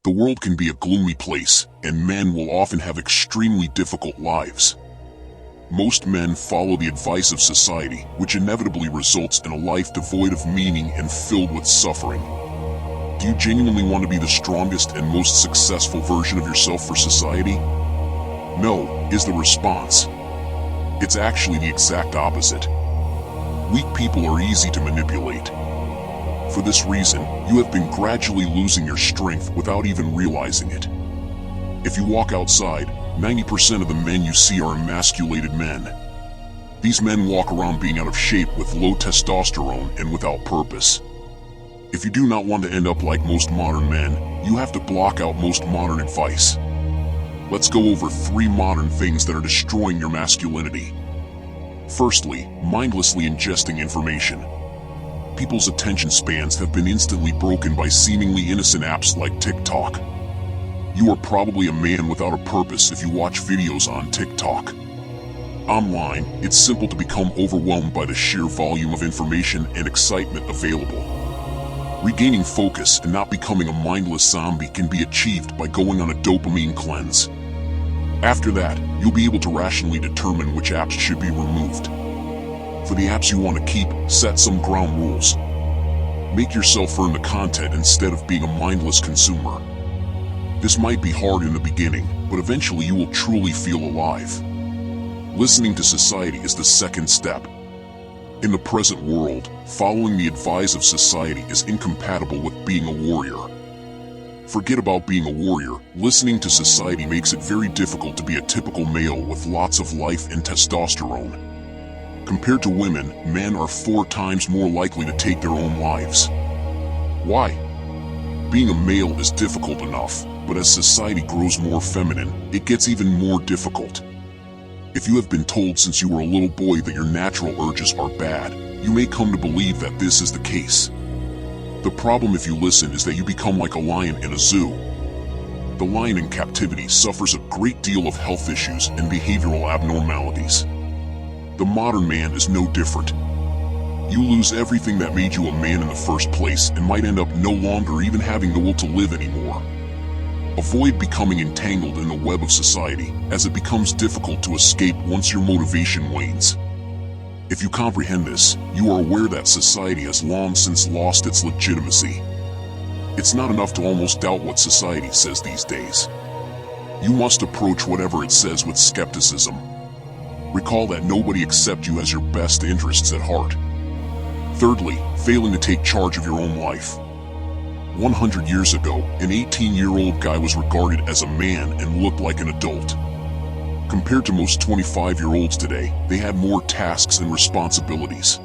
The world can be a gloomy place, and men will often have extremely difficult lives. Most men follow the advice of society, which inevitably results in a life devoid of meaning and filled with suffering. Do you genuinely want to be the strongest and most successful version of yourself for society? No, is the response. It's actually the exact opposite. Weak people are easy to manipulate. For this reason, you have been gradually losing your strength without even realizing it. If you walk outside, 90% of the men you see are emasculated men. These men walk around being out of shape with low testosterone and without purpose. If you do not want to end up like most modern men, you have to block out most modern advice. Let's go over 3 modern things that are destroying your masculinity. Firstly, mindlessly ingesting information. People's attention spans have been instantly broken by seemingly innocent apps like TikTok. You are probably a man without a purpose if you watch videos on TikTok. Online, it's simple to become overwhelmed by the sheer volume of information and excitement available. Regaining focus and not becoming a mindless zombie can be achieved by going on a dopamine cleanse. After that, you'll be able to rationally determine which apps should be removed. For the apps you want to keep, set some ground rules. Make yourself earn the content instead of being a mindless consumer. This might be hard in the beginning, but eventually you will truly feel alive. Listening to society is the second step. In the present world, following the advice of society is incompatible with being a warrior. Forget about being a warrior. Listening to society makes it very difficult to be a typical male with lots of life and testosterone. Compared to women, men are 4 times more likely to take their own lives. Why? Being a male is difficult enough, but as society grows more feminine, it gets even more difficult. If you have been told since you were a little boy that your natural urges are bad, you may come to believe that this is the case. The problem if you listen is that you become like a lion in a zoo. The lion in captivity suffers a great deal of health issues and behavioral abnormalities. The modern man is no different. You lose everything that made you a man in the first place and might end up no longer even having the will to live anymore. Avoid becoming entangled in the web of society, as it becomes difficult to escape once your motivation wanes. If you comprehend this, you are aware that society has long since lost its legitimacy. It's not enough to almost doubt what society says these days. You must approach whatever it says with skepticism. Recall that nobody except you has your best interests at heart. Thirdly, failing to take charge of your own life. 100 years ago, an 18-year-old guy was regarded as a man and looked like an adult. Compared to most 25-year-olds today, they had more tasks and responsibilities.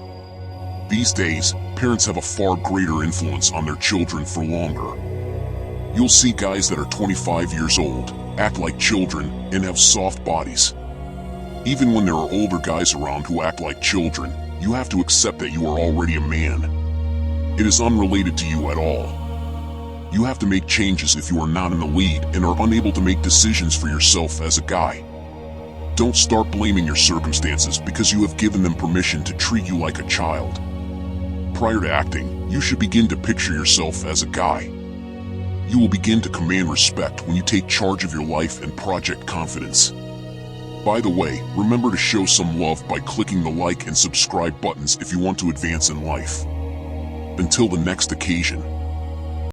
These days, parents have a far greater influence on their children for longer. You'll see guys that are 25 years old, act like children, and have soft bodies. Even when there are older guys around who act like children, you have to accept that you are already a man. It is unrelated to you at all. You have to make changes if you are not in the lead and are unable to make decisions for yourself as a guy. Don't start blaming your circumstances because you have given them permission to treat you like a child. Prior to acting, you should begin to picture yourself as a guy. You will begin to command respect when you take charge of your life and project confidence. By the way, remember to show some love by clicking the like and subscribe buttons if you want to advance in life. Until the next occasion.